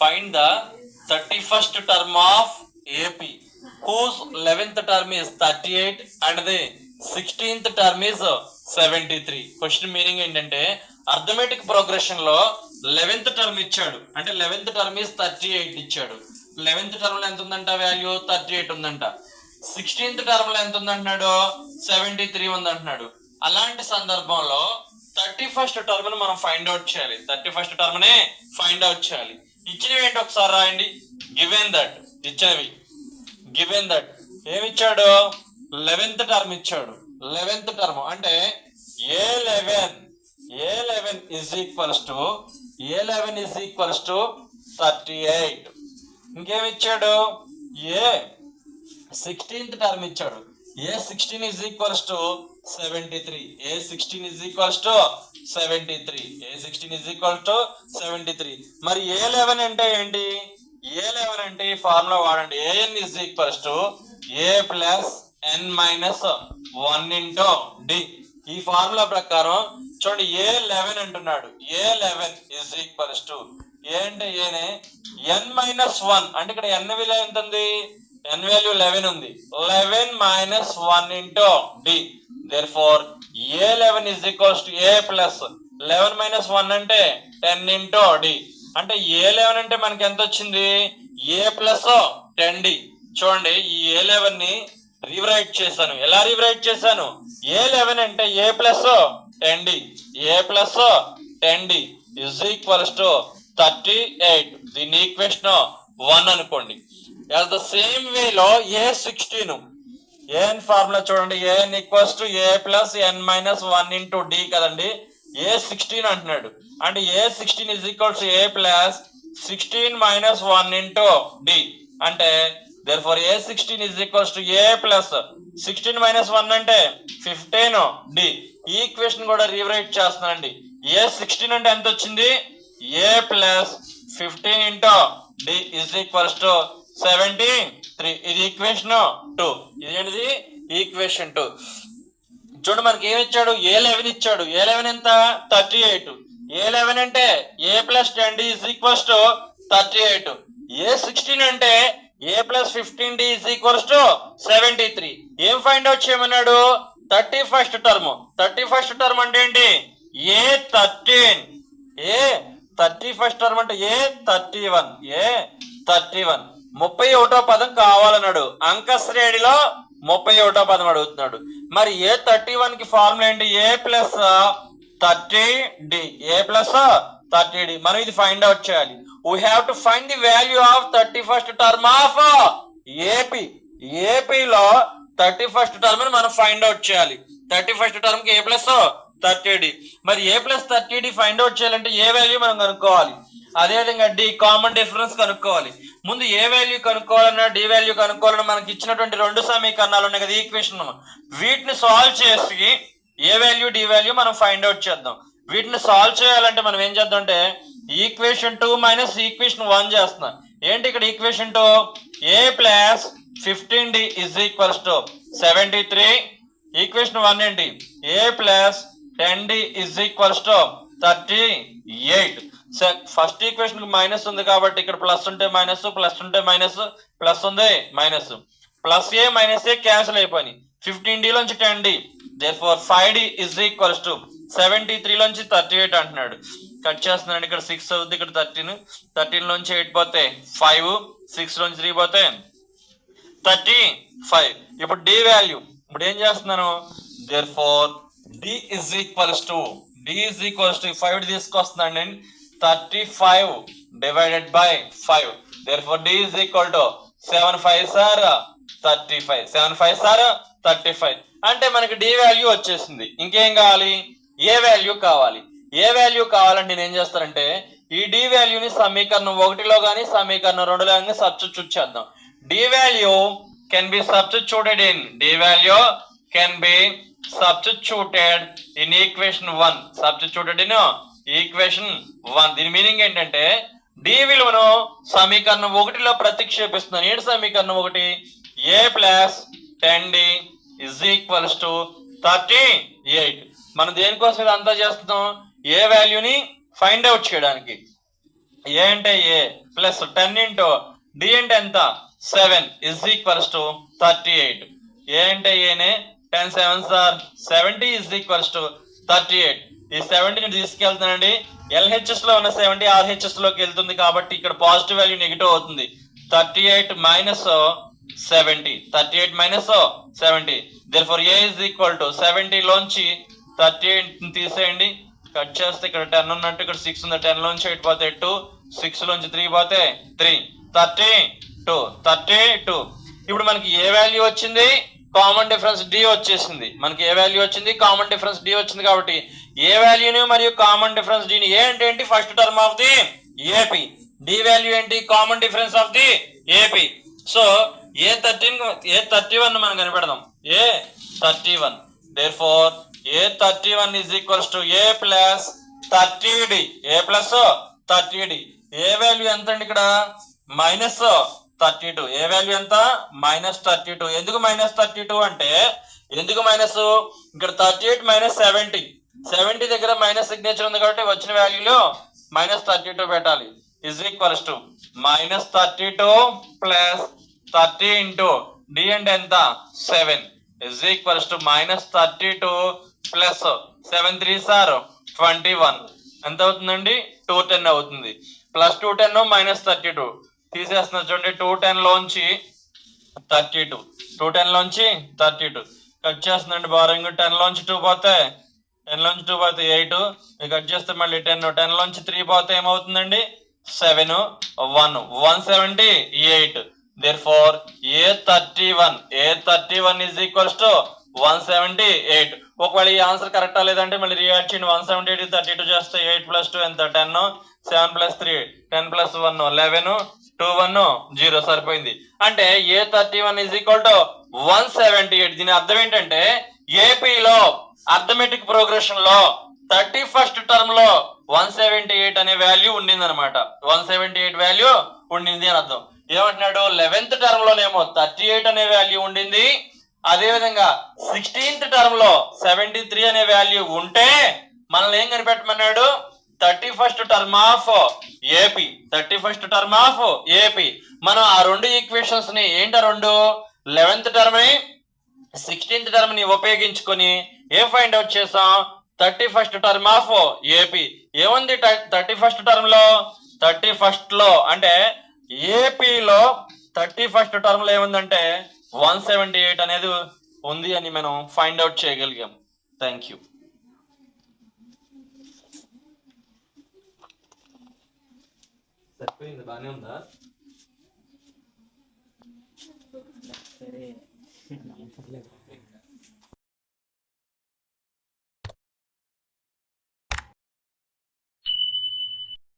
find the 31st term of AP whose 11th term is 38 and the 16th term is 73. Question meaning ఏంటంటే arithmetic progression లో 11th term ఇచ్చాడు, అంటే 11th term is 38 ఇచ్చాడు. 11th term లో ఎంత ఉందంట value 38 ఉందంట. 16th టర్మ్ లో ఎంత ఉందంటున్నాడు 73 ఉందంటున్నాడు. అలాంటి సందర్భంలో 31st టర్మ్ ని మనం ఫైండ్ అవుట్ చేయాలి. 31st టర్మ్ ని ఫైండ్ అవుట్ చేయాలి. ఇచ్చినవి ఏంటి ఒకసారి రాయండి. గివెన్ దట్ ఇచ్చినవి, గివెన్ దట్ ఏమి ఇచ్చాడు 11th టర్మ్ ఇచ్చాడు. 11th టర్మ్ అంటే A11 is equals to 38. ఇంకేమి ఇచ్చాడు A16th టర్మ్ ఇచ్చాడు. A16 is equals to 73. A16 is equals to 73. A16 is equals to 73. మరి A11 అంటే ఏంటి? A11 అంటే ఈ ఫార్ములా వాడండి. AN is equals to A plus N minus 1 into D. ఈ ఫార్ములా ప్రకారం చూడండి A11 అంటున్నాడు. A11 is equals to A అంటే ఏనే N minus 1 అంటే ఇక్కడ N విలువ ఎంత ఉంది? N వాల్యూ 11 ఉంది. 11 minus 1 into D. Therefore A11 is equals to A plus 11 minus 1 అంటే 10 into D. అంటే A11 అంటే మనకి ఎంత వచ్చింది? A plus 10D. చూడండి ఈ A11 ని రీరైట్ చేశాను. ఎలా రీరైట్ చేశాను? A11 అంటే A plus 10D. A plus 10D is equals to 38. దీని ఈక్వేషన్ 1 అనుకోండి. as the same way లో A16 an ఫార్ములా చూడండి. an equals to A plus N minus 1 into D కదండి. A16 అంటున్నాడు అంటే A16 is equals to A plus 16 minus 1 into D అంటే therefore A16 is equals to A plus 16 minus 1 అంటే 15 D. ఈ equation కూడా rewrite చేస్తున్నానండి. A16 అంటే ఎంత వచ్చింది? A plus 15 into D is equals to 73. ఇది ఈక్వేషన్ 2. ఇదేంటిది? ఈక్వేషన్ 2. చూడండి మనకి ఏమి ఇచ్చాడు? A11 ఇచ్చాడు. A11 ఎంత? 38. A11 అంటే A plus 10D is equals to 38. A16 అంటే A plus 15D is equals to 73. ఏం ఫైండ్ అవుట్ చేయమన్నాడు? 31st term. 31st టర్మ్ అంటే ఏంటి? A13. A31st టర్మ్ అంటే A31. A31 31వ పదం కావాలన్నాడు. అంక శ్రేణిలో 31వ పదం అడుగుతున్నాడు. మరి A31 కి ఫార్ములా ఏంటి? A plus 30D. A plus 30D. మనం ఇది ఫైండ్ అవుట్ చేయాలి. We have to find the value of 31st term of AP. AP లో 31st టర్మ్ ని మనం ఫైండ్ అవుట్ చేయాలి. 31st టర్మ్ కి A plus 30D. మరి A plus 30D find out చేయాలంటే ఏ వాల్యూ మనం కనుక్కోవాలి. అదేవిధంగా D కామన్ డిఫరెన్స్ కనుక్కోవాలి. ముందు ఏ వాల్యూ కనుక్కోవాలన్నా డి వాల్యూ కనుక్కోవాలన్నా మనకి ఇచ్చినటువంటి రెండు సమీకరణాలు ఉన్నాయి కదా ఈక్వేషన్. వీటిని సాల్వ్ చేసి ఏ వాల్యూ డి వాల్యూ మనం ఫైండ్ అవుట్ చేద్దాం. వీటిని సాల్వ్ చేయాలంటే మనం ఏం చేద్దాం అంటే ఈక్వేషన్ 2 మైనస్ ఈక్వేషన్ 1 చేస్తున్నాం. ఏంటి ఇక్కడ equation 2? A plus 15D is equals to 73. Equation 1 ఏంటి? A plus 10D is equals to 38. First equation minus ఉంది కాబట్టి ఇక్కడ ప్లస్ ఉంటే మైనస్, ప్లస్ ఉంటే మైనస్, ప్లస్ ఉంది మైనస్, ప్లస్ ఏ మైనస్ ఏ క్యాన్సిల్ అయిపోయి 15D లోంచి 10D. therefore 5D is equals to 73 లోంచి 38 అంటున్నాడు. కట్ చేస్తున్నాడు. ఇక్కడ 6 అవుతుంది, ఇక్కడ 13 లోంచి 8 పోతే 5, 6 లోంచి 3 పోతే 35. ఇప్పుడు D వాల్యూ ఇప్పుడు ఏం చేస్తున్నాను? therefore D is equals to 5 తీసుకొస్తున్నాండి. 35 divided by 5. therefore D is equal to 7 5s are 35. 7 5s are 35. అంటే మనకి D వాల్యూ వచ్చేసింది. ఇంకేం కావాలి? ఏ వాల్యూ కావాలి. ఏ వాల్యూ కావాలంటే నేను ఏం చేస్తానంటే ఈ D వాల్యూని సమీకరణం 1లో కానీ సమీకరణం 2లో కానీ సబ్స్టిట్యూట్ చేద్దాం. D value can be substituted in equation 1. Substituted in equation 1. దీని మీనింగ్ ఏంటంటే D విలువను సమీకరణం 1లో ప్రతిక్షేపిస్తున్నాను. ఏంటి సమీకరణం 1? A plus 10D is equals to 38. మనం దేనికోసం ఇదంతా చేస్తున్నాం? ఏ వాల్యూని ఫైండ్ అవుట్ చేయడానికి. ఏ అంటే ఏ ప్లస్ 10 ఇంటూ డి అంటే ఎంత 7 ఇజ్ ఈక్వల్స్ టు 38. ఏ అంటే ఏనే 10 7s are 70 is equals to 38. ఈ 70ని తీసుకెళ్తానండి, ఎల్హెచ్ఎస్ లో ఉన్న 70 ఆర్హెచ్ఎస్ లోకి వెళ్తుంది కాబట్టి ఇక్కడ పాజిటివ్ వాల్యూ నెగిటివ్ అవుతుంది. 38 minus 70, 38 minus 70. Therefore A is equal to 70 లోంచి 38 తీసేయండి, కట్ చేస్తే ఇక్కడ 10 ఉన్నట్టు ఇక్కడ 6 ఉంది, 10 లోంచి 8 పోతే 2, 6 లోంచి 3 పోతే 3, 32. ఇప్పుడు మనకి ఏ వాల్యూ వచ్చింది, కామన్ డిఫరెన్స్ డి వచ్చేసింది. మనకి ఏ వాల్యూ వచ్చింది, కామన్ డిఫరెన్స్ డి వచ్చింది. కాబట్టి ఏ వాల్యూని మరియు కామన్ డిఫరెన్స్ డిని, ఏ అంటే ఏంటి first term of the AP, D value ఏంటి common difference of the AP. So ఏ31 మనం కనిపెడదాం, ఏ31. దేర్ఫోర్ ఏ31 is equals to A plus 30d, A plus 30d. A value ఎంత అండి ఇక్కడ మైనస్ 32. ఏ వాల్యూ ఎంత మైనస్ 32. ఎందుకు మైనస్ 32 అంటే, ఎందుకు మైనస్, ఇక్కడ 38 మైనస్ 70 దగ్గర మైనస్ సిగ్నేచర్ ఉంది కాబట్టి వచ్చిన వాల్యూలో మైనస్ 32 పెట్టాలి. Is equals to minus 32 plus 30 into d అంటే ఎంత 7 is equals to minus 32 plus 7 3s are 21. ఎంత అవుతుందండి 210 అవుతుంది. ప్లస్ 210 మైనస్ 32 తీసేస్తున్నా చూడండి, 210 లోంచి 32, 210 లోంచి 32 కట్ చేస్తుందండి బారోయింగ్. 10 లోంచి 2 పోతే 10 లోంచి 2 పోతే 8, కట్ చేస్తే మళ్ళీ 10 లోంచి 3 పోతే ఏమవుతుందండి 7, 1, 178. Therefore ఏ31 is equals to 178. ఒకవేళ ఈ ఆన్సర్ కరెక్టా లేదంటే మళ్ళీ రియాక్ట్ చేయండి. 178 32 చేస్తే 8 + 2 ఎంత 10, 7 + 3 10 + 1 11, 2 1 0 సరిపోయింది. అంటే ఏ31 is equal to 178. దీని అర్థం ఏంటంటే ఏపీలో అర్థమెటిక్ ప్రోగ్రెషన్ లో 31st టర్మ్ లో 178 అనే వాల్యూ ఉండింది అనమాట. 178 వాల్యూ ఉండింది అని అర్థం. ఏమంటున్నాడు 11th టర్మ్ లోనేమో 38 అనే వాల్యూ ఉండింది, అదే విధంగా 16th టర్మ్ లో 73 అనే వాల్యూ ఉంటే మనల్ని ఏం కనిపెట్టమన్నాడు 31st term of AP. 31st term of AP. మనం ఆ రెండు ఈక్వేషన్స్ ని ఏంటి, ఆ రెండు 11th టర్మ్ ని 16th టర్మ్ ని ఉపయోగించుకొని ఏం ఫైండ్ అవుట్ చేసాం 31st టర్మ్ ఆఫ్ ఏపీ. ఏముంది 31st టర్మ్ లో, 31st లో అంటే ఏపీలో 31st టర్మ్ లో ఏముందంటే 178 అనేది ఉంది అని మనం ఫైండ్ అవుట్ చేయగలిగాం. Thank you. సరిపోయింది, బానే ఉందా? సరే